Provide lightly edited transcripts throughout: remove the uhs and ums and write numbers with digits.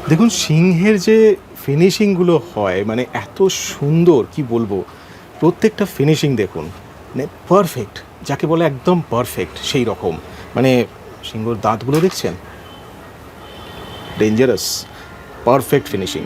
দেখুন সিংহের যে ফিনিশিংগুলো হয় মানে এত সুন্দর, কি বলবো, প্রত্যেকটা ফিনিশিং দেখুন মানে পারফেক্ট, যাকে বলে একদম পারফেক্ট সেই রকম। মানে সিংহর দাঁতগুলো দেখছেন, ডেঞ্জারাস, পারফেক্ট ফিনিশিং।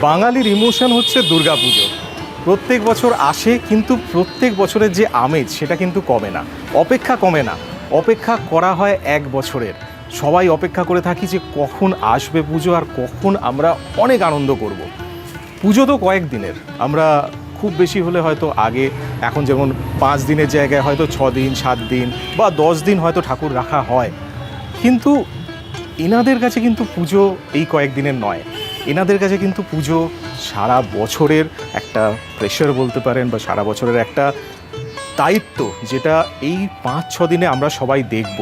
বাঙালির ইমোশন হচ্ছে দুর্গা পুজো। প্রত্যেক বছর আসে, কিন্তু প্রত্যেক বছরের যে আমেজ সেটা কিন্তু কমে না, অপেক্ষা কমে না, অপেক্ষা করা হয় এক বছরের। সবাই অপেক্ষা করে থাকি যে কখন আসবে পুজো আর কখন আমরা অনেক আনন্দ করব। পুজো তো কয়েক দিনের, আমরা খুব বেশি হলে হয়তো আগে, এখন যেমন 5 দিনের জায়গায় হয়তো 6 দিন 7 দিন বা 10 দিন হয়তো ঠাকুর রাখা হয়। কিন্তু এনাদের কাছে কিন্তু পুজো এই কয়েকদিনের নয়, এনাদের কাছে কিন্তু পুজো সারা বছরের একটা প্রেশার বলতে পারেন, বা সারা বছরের একটা দায়িত্ব, যেটা এই 5-6 দিনে আমরা সবাই দেখব।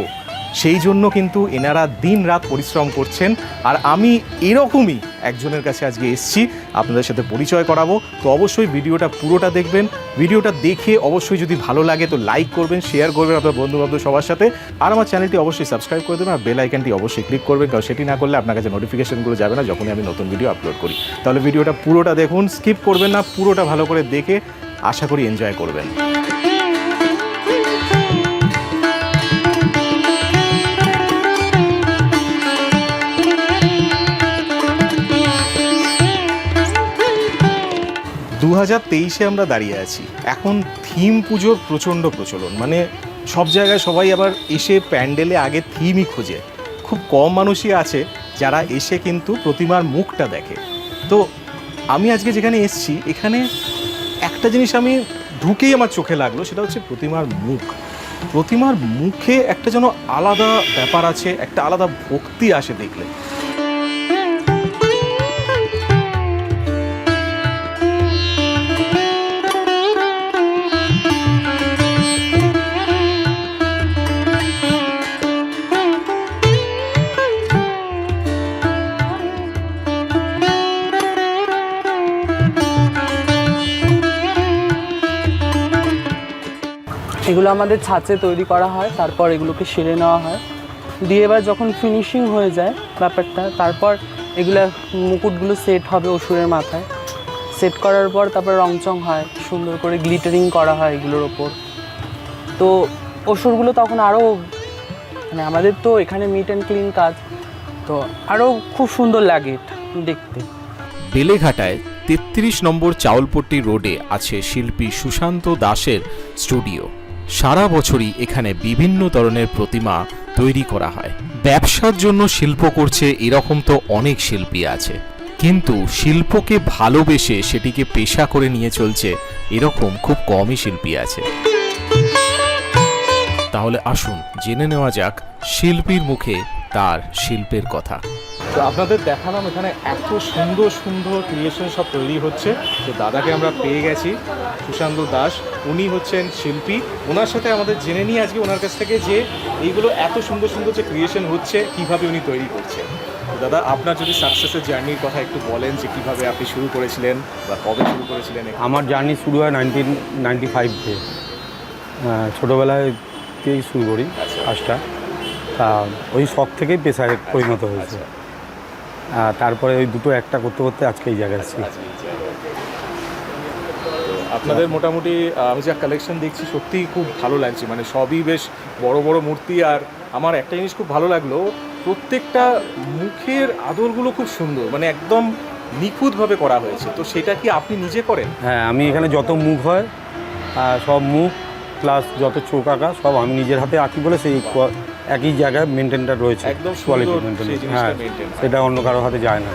সেই জন্য কিন্তু এনারা দিন রাত পরিশ্রম করছেন। আর আমি এরকমই একজনের কাছে আজকে এসেছি, আপনাদের সাথে পরিচয় করাবো। তো অবশ্যই ভিডিওটা পুরোটা দেখবেন। ভিডিওটা দেখে অবশ্যই যদি ভালো লাগে তো লাইক করবেন, শেয়ার করবেন আপনার বন্ধুবান্ধব সবার সাথে। আর আমার চ্যানেলটি অবশ্যই সাবস্ক্রাইব করে দেবেন, আর বেল আইকনটি অবশ্যই ক্লিক করবেন, কারণ সেটি না করলে আপনার কাছে নোটিফিকেশনগুলো যাবে না যখনই আমি নতুন ভিডিও আপলোড করি। তাহলে ভিডিওটা পুরোটা দেখুন, স্কিপ করবেন না, পুরোটা ভালো করে দেখে আশা করি এনজয় করবেন। 2023-এ আমরা দাঁড়িয়ে আছি। এখন থিম পুজোর প্রচণ্ড প্রচলন, মানে সব জায়গায় সবাই আবার এসে প্যান্ডেলে আগে থিমই খোঁজে। খুব কম মানুষই আছে যারা এসে কিন্তু প্রতিমার মুখটা দেখে। তো আমি আজকে যেখানে এসেছি, এখানে একটা জিনিস আমি ঢুকেই আমার চোখে লাগলো, সেটা হচ্ছে প্রতিমার মুখ। প্রতিমার মুখে একটা যেন আলাদা ব্যাপার আছে, একটা আলাদা ভক্তি আসে দেখলে। এগুলো আমাদের ছাঁচে তৈরি করা হয়, তারপর এগুলোকে সেরে নেওয়া হয়, দিয়ে এবার যখন ফিনিশিং হয়ে যায় ব্যাপারটা, তারপর এগুলো মুকুটগুলো সেট হবে অসুরের মাথায়। সেট করার পর তারপর রংচং হয়, সুন্দর করে গ্লিটারিং করা হয় এগুলোর ওপর। তো অসুরগুলো তখন আরও, মানে আমাদের তো এখানে মিট অ্যান্ড ক্লিন কাজ, তো আরও খুব সুন্দর লাগে দেখতে। বেলেঘাটায় 33 নম্বর চাউলপট্টি রোডে আছে শিল্পী সুশান্ত দাসের স্টুডিও। সারা বছরই এখানে বিভিন্ন ধরনের প্রতিমা তৈরি করা হয়। ব্যবসার জন্য শিল্প করছে এরকম তো অনেক শিল্পী আছে, কিন্তু শিল্পকে ভালোবেসে সেটিকে পেশা করে নিয়ে চলছে এরকম খুব কমই শিল্পী আছে। তাহলে আসুন জেনে নেওয়া যাক শিল্পীর মুখে তার শিল্পের কথা। তো আপনাদের দেখালাম এখানে এত সুন্দর সুন্দর ক্রিয়েশন সব তৈরি হচ্ছে। তো দাদাকে আমরা পেয়ে গেছি, সুশান্ত দাস, উনি হচ্ছেন শিল্পী। ওনার সাথে আমাদের জেনে নিই আজকে ওনার কাছ থেকে যে এইগুলো এত সুন্দর সুন্দর যে ক্রিয়েশন হচ্ছে কীভাবে উনি তৈরি করছেন। দাদা, আপনার যদি সাকসেসের জার্নির কথা একটু বলেন, যে কীভাবে আপনি শুরু করেছিলেন বা কবে শুরু করেছিলেন। আমার জার্নি শুরু হয় 1995-তে। ছোটোবেলাতেই শুরু করি কাজটা, তা ওই শখ থেকেই পেশায় পরিণত হয়েছে। তারপরে ওই দুটো একটা করতে করতে আজকে এই জায়গায় এসেছি। আপনাদের মোটামুটি আমি যা কালেকশন দেখছি সত্যিই খুব ভালো লাগছে, মানে সবই বেশ বড় বড় মূর্তি। আর আমার একটা জিনিস খুব ভালো লাগলো, প্রত্যেকটা মুখের আদরগুলো খুব সুন্দর, মানে একদম নিখুঁতভাবে করা হয়েছে। তো সেটা কি আপনি নিজে করেন? হ্যাঁ, আমি এখানে যত মুখ হয় সব মুখ প্লাস যত চোখ আঁকা সব আমি নিজের হাতে আঁকি বলে সেই একই জায়গায় মেনটেনটা রয়েছে, একদম কোয়ালিটি মেনটেন। হ্যাঁ, সেটা অন্য কারো হাতে যায় না।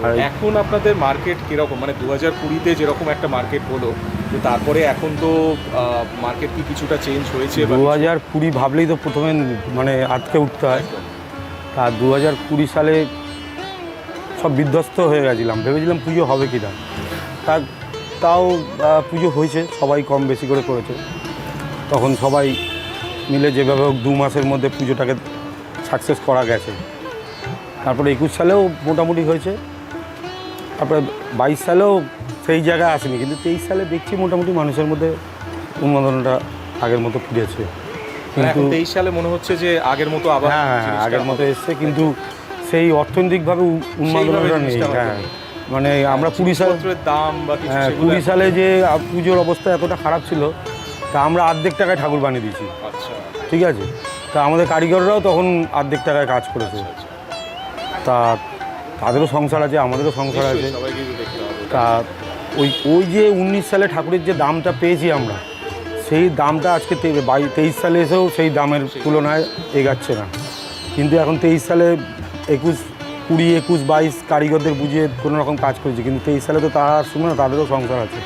আর এখন আপনাদের মার্কেট কিরকম, মানে 2020-তে যেরকম একটা মার্কেট হলো, তো তারপরে এখন তো মার্কেট কি কিছুটা চেঞ্জ হয়েছে? 2020 ভাবলেই তো প্রথমে মানে আটকে উঠতে হয়। তা 2020 সালে সব বিধ্বস্ত হয়ে গেছিলাম, ভেবেছিলাম পুজো হবে কি না। তাও পুজো হয়েছে, সবাই কম বেশি করে করেছে। তখন সবাই মিলে যেভাবে হোক 2 মাসের মধ্যে পুজোটাকে সাকসেস করা গেছে। তারপরে 21 সালেও মোটামুটি হয়েছে, তারপরে 22 সালেও সেই জায়গায় আসেনি, কিন্তু 23 সালে দেখছি মোটামুটি মানুষের মধ্যে উন্মাদনাটা আগের মতো ফিরেছে। কিন্তু 23 সালে মনে হচ্ছে যে আগের মতো আবার হ্যাঁ আগের মতো এসছে, কিন্তু সেই অর্থনৈতিকভাবে উন্মাদনাটা নেই। হ্যাঁ মানে আমরা 20 দাম বা কিছু 20 সালে যে পুজোর অবস্থা এতটা খারাপ ছিল, তা আমরা অর্ধেক টাকায় ঠাকুর বানিয়ে দিয়েছি। আচ্ছা, ঠিক আছে, তা আমাদের কারিগররাও তখন অর্ধেক টাকায় কাজ করেছে। তা তাদেরও সংসার আছে, আমাদেরও সংসার আছে। তা ওই যে 19 সালে ঠাকুরের যে দামটা পেয়েছি আমরা, সেই দামটা আজকে 23 সালে এসেও সেই দামের তুলনায় এগাচ্ছে না। কিন্তু এখন 23 সালে 21, 20, 21, 22 কারিগরদের বুঝিয়ে কোনো রকম কাজ করেছি, কিন্তু 23 সালে তো তারা শুনে না, তাদেরও সংসার আছে।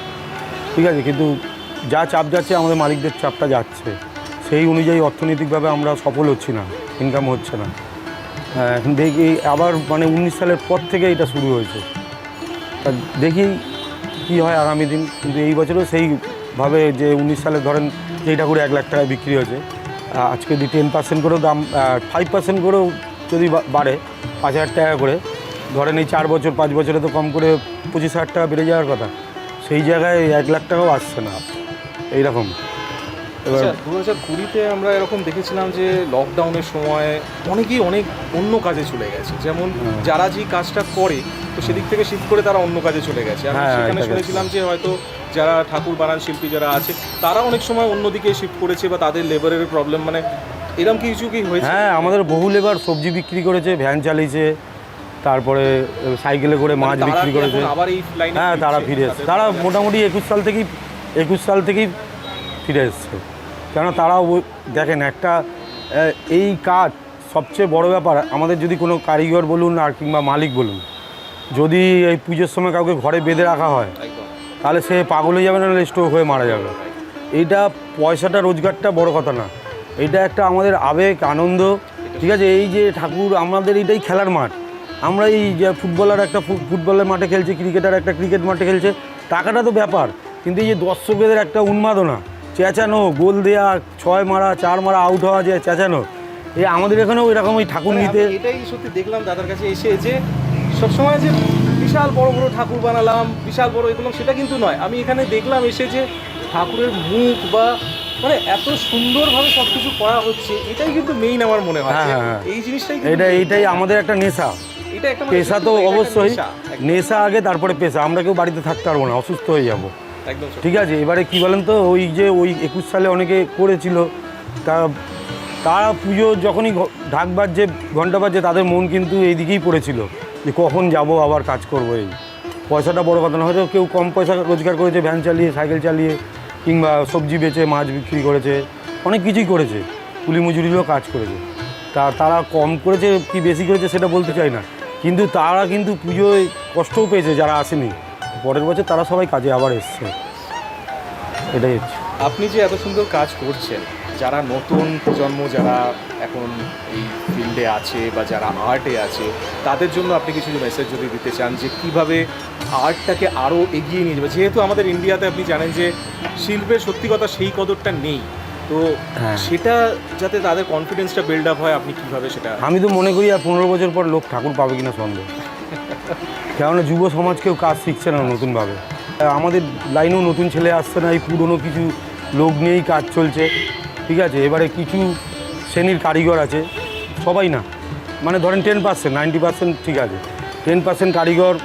ঠিক আছে, কিন্তু যা চাপ যাচ্ছে আমাদের মালিকদের চাপটা যাচ্ছে, সেই অনুযায়ী অর্থনৈতিকভাবে আমরা সফল হচ্ছি না, ইনকাম হচ্ছে না। এখন দেখি আবার মানে 19 সালের পর থেকে এটা শুরু হয়েছে। তা দেখি কী হয় আগামী দিন। কিন্তু এই বছরও সেইভাবে যে 19 সালে ধরেন যেই ঠাকুর 1 লাখ টাকায় বিক্রি হয়েছে, আজকে যদি 10% করেও দাম 5% করেও যদি বাড়ে 5,000 টাকা করে, ধরেন এই 4 বছর 5 বছরে তো কম করে 25,000 টাকা বেড়ে যাওয়ার কথা, সেই জায়গায় 1 লাখ টাকাও আসছে না এইরকম। এবার 2020-তে আমরা এরকম দেখেছিলাম যে লকডাউনের সময় অনেকেই অনেক অন্য কাজে চলে গেছে, যেমন যারা যে কাজটা করে তো সেদিক থেকে শিফট করে তারা অন্য কাজে চলে গেছে। আমি সেখানে শুনেছিলাম যে হয়তো যারা ঠাকুর বানান শিল্পী যারা আছে তারা অনেক সময় অন্যদিকে শিফট করেছে, বা তাদের লেবারের প্রবলেম, মানে এরকম কিছু কি হয়েছে? হ্যাঁ, আমাদের বহু লেবার সবজি বিক্রি করেছে, ভ্যান চালিয়েছে, তারপরে সাইকেলে করে মাছ বিক্রি করেছে। হ্যাঁ, তারা ফিরে এসছে, তারা মোটামুটি 21 সাল থেকেই ফিরে এসছে। কেন তারা দেখেন একটা এই কাজ সবচেয়ে বড় ব্যাপার, আমাদের যদি কোনো কারিগর বলুন আর কিংবা মালিক বলুন, যদি এই পুজোর সময় কাউকে ঘরে বেঁধে রাখা হয় তাহলে সে পাগল হয়ে যাবে, না স্ট্রোক হয়ে মারা যাবে। এইটা পয়সাটা রোজগারটা বড় কথা না, এইটা একটা আমাদের আবেগ আনন্দ। ঠিক আছে, এই যে ঠাকুর আমাদের এইটাই খেলার মাঠ, আমরা এই যে ফুটবলার একটা ফুটবলের মাঠে খেলছে, ক্রিকেটার একটা ক্রিকেট মাঠে খেলছে, টাকাটা তো ব্যাপার, কিন্তু এই যে দর্শকদের একটা উন্মাদনা, চেঁচানো, গোল দেওয়া, 6 মারা, 4 মারা, আউট হওয়া, যে চেঁচানো, এই আমাদের এখানেও এরকম ওই ঠাকুর নিতে। এটাই সত্যি দেখলাম দাদার কাছে এসে, যে সবসময় যে বিশাল বড় বড় ঠাকুর বানালাম, বিশাল বড় এগুলো, সেটা কিন্তু নয়। আমি এখানে দেখলাম এসে যে ঠাকুরের মুখ বা মানে এত সুন্দরভাবে সব কিছু করা হচ্ছে, এটাই কিন্তু মেইন আমার মনে হয়। এই জিনিসটাই এইটাই আমাদের একটা নেশা। এটা একটা পেশা তো অবশ্যই, নেশা আগে তারপরে পেশা। আমরা কেউ বাড়িতে থাকতে পারবো না, অসুস্থ হয়ে যাবো। ঠিক আছে, এবারে কি বলেন তো, ওই যে ওই 21 সালে অনেকে করেছিল, তারা পুজো যখনই ঢাক বাজছে, ঘন্টা বাজছে, তাদের মন কিন্তু এই দিকেই পড়েছিল যে কখন যাব আবার কাজ করবো। এই পয়সাটা বড় কথা না, হয়তো কেউ কম পয়সা রোজগার করেছে, ভ্যান চালিয়ে, সাইকেল চালিয়ে, কিংবা সবজি বেচে, মাছ বিক্রি করেছে, অনেক কিছুই করেছে, কুলি মজুরিরও কাজ করেছে। তারা কম করেছে কি বেশি করেছে সেটা বলতে চাই না, কিন্তু তারা কিন্তু পুজোয় কষ্টও পেয়েছে যারা আসেনি, পরের বছর তারা সবাই কাজে আবার এসছে। এটাই হচ্ছে। আপনি যে এত সুন্দর কাজ করছেন, যারা নতুন প্রজন্ম যারা এখন এই ফিল্ডে আছে বা যারা আর্টে আছে, তাদের জন্য আপনি কিছু মেসেজ যদি দিতে চান যে কীভাবে আর্টটাকে আরও এগিয়ে নিয়ে যাবে, যেহেতু আমাদের ইন্ডিয়াতে আপনি জানেন যে শিল্পের সত্যি কথা সেই কদরটা নেই, তো সেটা যাতে তাদের কনফিডেন্সটা বিল্ড আপ হয়, আপনি কীভাবে সেটা? আমি তো মনে করি আর 15 বছর পর লোক ঠাকুর পাবে কিনা সন্দেহ, কেননা যুব সমাজ কেউ কাজ শিখছে না নতুনভাবে। আমাদের লাইনেও নতুন ছেলে আসছে না, এই পুরনো কিছু লোক নিয়েই কাজ চলছে। ঠিক আছে, এবারে কিছু শ্রেণীর কারিগর আছে, সবাই না, মানে ধরেন 10%, 90% ঠিক আছে, 10% কারিগর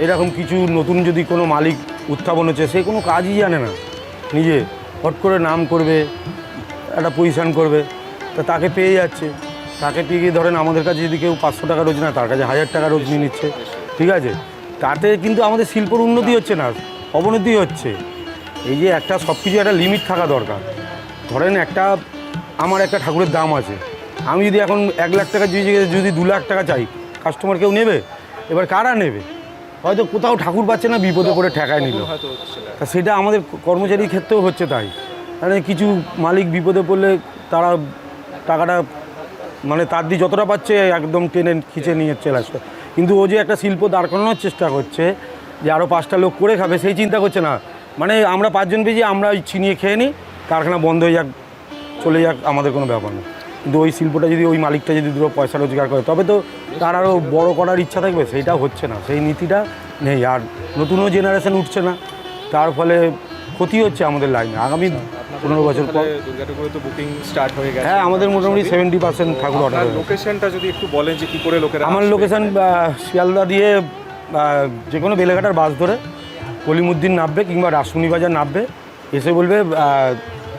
এরকম কিছু নতুন যদি কোনো মালিক উত্থাপন হচ্ছে, সে কোনো কাজই জানে না, নিজে হট করে নাম করবে, একটা পজিশান করবে, তা তাকে পেয়ে যাচ্ছে। তাকে পেয়ে গিয়ে ধরেন আমাদের কাছে যদি কেউ 500 টাকা রোজ না, তার কাছে 1000 টাকা রোজ নিয়ে নিচ্ছে। ঠিক আছে, তাতে কিন্তু আমাদের শিল্পর উন্নতি হচ্ছে না, অবনতি হচ্ছে। এই যে একটা সব কিছু একটা লিমিট থাকা দরকার। ধরেন আমার একটা ঠাকুরের দাম আছে, আমি যদি এখন 1 লাখ টাকা যদি 2 লাখ টাকা চাই, কাস্টমার কেউ নেবে? এবার কারা নেবে? হয়তো কোথাও ঠাকুর পাচ্ছে না, বিপদে পড়ে ঠেকায় নিল। হয়তো হচ্ছে না। তা সেটা আমাদের কর্মচারীর ক্ষেত্রেও হচ্ছে তাই। মানে কিছু মালিক বিপদে পড়লে তারা টাকাটা মানে তার দিয়ে যতটা পাচ্ছে একদম টেনে খিচে নিয়ে চলে আসছে। কিন্তু ও যে একটা শিল্প দাঁড় করানোর চেষ্টা করছে যে আরও 5টা লোক করে খাবে, সেই চিন্তা করছে না। মানে আমরা 5 জন পেয়েছি, আমরা ছিনিয়ে খেয়ে নিই, কারখানা বন্ধ হয়ে যাক, চলে যাক, আমাদের কোনো ব্যাপার না। কিন্তু ওই শিল্পটা যদি ওই মালিকটা যদি দুটো পয়সা রোজগার করে তবে তো তার আরও বড়ো করার ইচ্ছা থাকবে, সেইটা হচ্ছে না, সেই নীতিটা নেই। আর নতুনও জেনারেশন উঠছে না, তার ফলে ক্ষতি হচ্ছে আমাদের লাইনে। আগামী 15 বছর পর দুর্গাপুরে তো বুকিং স্টার্ট হয়ে গেছে। হ্যাঁ, আমাদের মোটামুটি 70% ঠাকুর অর্ডার হয়ে গেছে। লোকেশনটা যদি একটু বলেন যে কী করে লোকেরা আমার আসবে? লোকেশান শিয়ালদা দিয়ে যে কোনো বেলেঘাটার বাস ধরে কলিমুদ্দিন নামবে কিংবা রাসমণি বাজার নামবে, এসে বলবে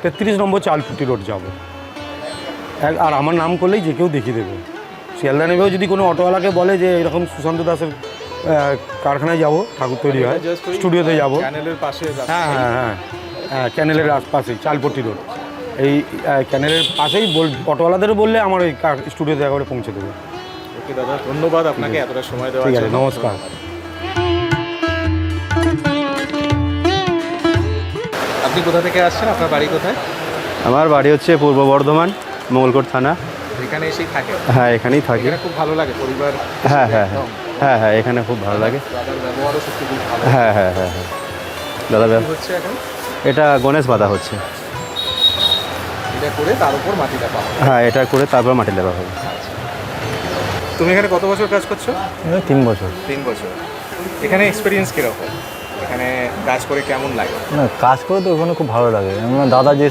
33 নম্বর চালপুটি রোড যাবো। আর আমার নাম করলেই যে কেউ দেখিয়ে দেবে। শিয়ালদা নেবেও যদি কোনো অটোওয়ালাকে বলে যে এরকম সুশান্ত দাসের কারখানায় যাব, ঠাকুর তৈরি হয়, স্টুডিওতে যাব। ক্যানেলের পাশে। হ্যাঁ হ্যাঁ হ্যাঁ হ্যাঁ, ক্যানেলের পাশেই চালপট্টি রোড, এই ক্যানেলের পাশেই অটোওয়ালাদেরও বললে আমার ওই স্টুডিওতে একবারে পৌঁছে দেবে। ওকে দাদা, ধন্যবাদ আপনাকে এতটা সময় দেওয়ার ঠিক আছে, জন্য। নমস্কার। আপনি কোথা থেকে আসছেন? আপনার বাড়ি কোথায়? আমার বাড়ি হচ্ছে পূর্ব বর্ধমান, মঙ্গলকোট থানা। এখানে এসেই থাকে? হ্যাঁ, এখানেই থাকি। এখানে খুব ভালো লাগে পরিবার। হ্যাঁ হ্যাঁ হ্যাঁ হ্যাঁ হ্যাঁ, এখানে খুব ভালো লাগে। দাদার ব্যবহারও সত্যি খুব ভালো। হ্যাঁ হ্যাঁ হ্যাঁ হ্যাঁ, দাদা কি হচ্ছে এখন? এটা গণেশ বাঁধা হচ্ছে। এটা করে তার উপর মাটিটা পাওয়া। হ্যাঁ, এটা করে তারপর মাটি লেপা হবে। তুমি এখানে কত বছর কাজ করছো? 3 বছর। 3 বছর। এখানে এক্সপিরিয়েন্স কীরকম? এখানে কাজ করে কেমন লাগে? না, কাজ করে তো ওখানে খুব ভালো লাগে। আমরা দাদা যে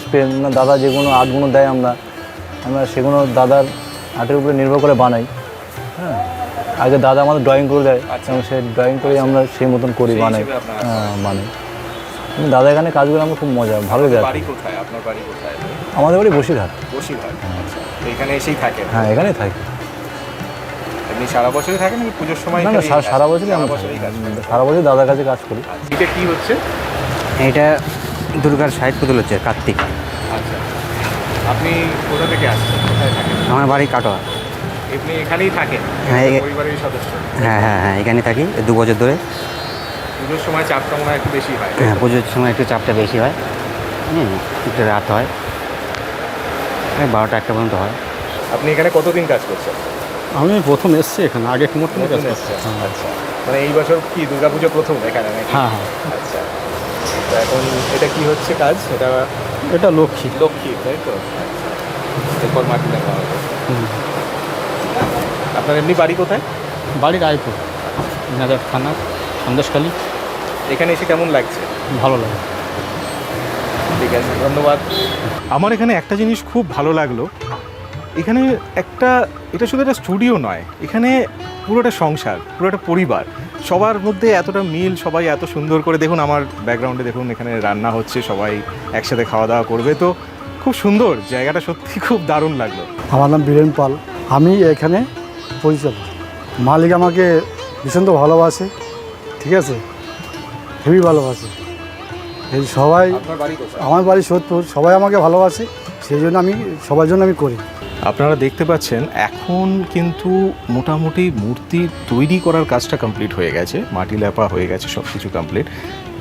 দাদা যেগুলো আর্টগুলো দেয় আমরা সেগুলো দাদার আর্টের উপরে নির্ভর করে বানাই। হ্যাঁ, আগে দাদা আমাদের ড্রয়িং করে দেয়, এবং সেই ড্রয়িং করে আমরা সেই মতন করি, বানাই। হ্যাঁ, বানাই। কিন্তু দাদা এখানে কাজ করে আমার খুব মজা, ভালোই লাগে। বাড়ি কোথায়? আপনার বাড়ি কোথায়? আমাদের বাড়ি বসিরহাট। বসিরহাট। আচ্ছা, তো এখানে এসেই থাকে? হ্যাঁ, এখানেই থাকি। এমনি সারা বছরই থাকেন নাকি পুজোর সময়? না না, সারা বছরই আমরা সারা বছর দাদার কাছে কাজ করি। এটা কি হচ্ছে? এটা দুর্গার সাইড পুতুল হচ্ছে, কার্তিক। আচ্ছা, আপনি কোথা থেকে আসছেন? কোথায় থাকেন? আমার বাড়ি কাটোয়া। আপনি এখানেই থাকেন? হ্যাঁ, পরিবারের সদস্য? হ্যাঁ হ্যাঁ হ্যাঁ, এখানে থাকি 2 বছর ধরে। পুজোর সময় চাপটা মনে হয় একটু বেশি হয়? হ্যাঁ, পুজোর সময় একটু চাপটা বেশি হয়, একটু রাত হয়, 12টা 1টা পর্যন্ত হয়। আপনি এখানে কতদিন কাজ করছেন? আমি প্রথম এসছি এখানে, আগে কুমোরটুলি কাজ নতুন এসেছেন? আচ্ছা, মানে এই বছর কি দুর্গাপুজো প্রথম এখানে নাকি? হ্যাঁ হ্যাঁ, আচ্ছা, তো এখন এটা কি হচ্ছে কাজ? এটা লক্ষ্মী। লক্ষ্মী, তাই তো? এরপর মাটি দেখা হবে। আপনার এমনি বাড়ি কোথায়? বাড়ি রায়পুর, নাজার থানা, সন্দেশখালী। এখানে এসে কেমন লাগছে? ভালো লাগে। ঠিক আছে, ধন্যবাদ। আমার এখানে একটা জিনিস খুব ভালো লাগলো, এখানে এটা শুধু একটা স্টুডিও নয়, এখানে পুরোটা সংসার, পুরোটা পরিবার, সবার মধ্যে এতটা মিল, সবাই এত সুন্দর করে, দেখুন আমার ব্যাকগ্রাউন্ডে দেখুন, এখানে রান্না হচ্ছে, সবাই একসাথে খাওয়া দাওয়া করবে, তো খুব সুন্দর জায়গাটা, সত্যি খুব দারুণ লাগলো। আমার নাম বীরেন পাল, আমি এখানে পরিচালক। মালিক আমাকে ভীষণ তো ভালোবাসে, ঠিক আছে, হেভি ভালোবাসে। এই সবাই, আপনার বাড়ি কোথায়? আমার বাড়ি সোদপুর, সবাই আমাকে ভালোবাসে, সেই জন্য আমি সবার জন্য আমি করি। আপনারা দেখতে পাচ্ছেন এখন কিন্তু মোটামুটি মূর্তি তৈরি করার কাজটা কমপ্লিট হয়ে গেছে, মাটি লেপা হয়ে গেছে, সব কিছু কমপ্লিট,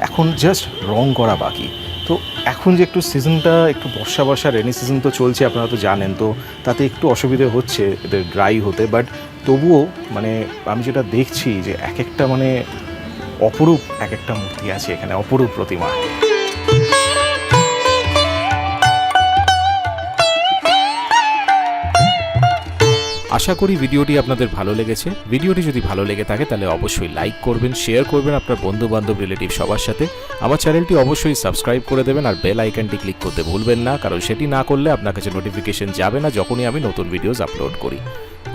এখন জাস্ট রং করা বাকি। তো এখন যে একটু সিজনটা একটু বর্ষা রেনি সিজন তো চলছে, আপনারা তো জানেন, তো তাতে একটু অসুবিধে হচ্ছে এদের ড্রাই হতে, বাট তবুও মানে আমি যেটা দেখছি যে এক একটা মানে অপরূপ এক একটা মূর্তি আছে এখানে, অপরূপ প্রতিমা। আশা করি ভিডিওটি আপনাদের ভালো লেগেছে। ভিডিওটি যদি ভালো লেগে থাকে তাহলে অবশ্যই লাইক করবেন, শেয়ার করবেন আপনার বন্ধু বান্ধব রিলেটিভ সবার সাথে। আমার চ্যানেলটি অবশ্যই সাবস্ক্রাইব করে দেবেন, আর বেল আইকনটি ক্লিক করতে ভুলবেন না, কারণ সেটি না করলে আপনার কাছে নোটিফিকেশন যাবে না যখনই আমি নতুন ভিডিওস আপলোড করি।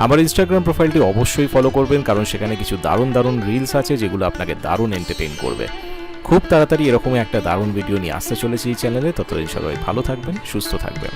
আমার ইনস্টাগ্রাম প্রোফাইলটি অবশ্যই ফলো করবেন, কারণ সেখানে কিছু দারুণ রিলস আছে যেগুলো আপনাকে দারুণ এন্টারটেইন করবে। খুব তাড়াতাড়ি এরকমই একটা দারুণ ভিডিও নিয়ে আসতে চলেছি এই চ্যানেলে। ততদিন সবাই ভালো থাকবেন, সুস্থ থাকবেন।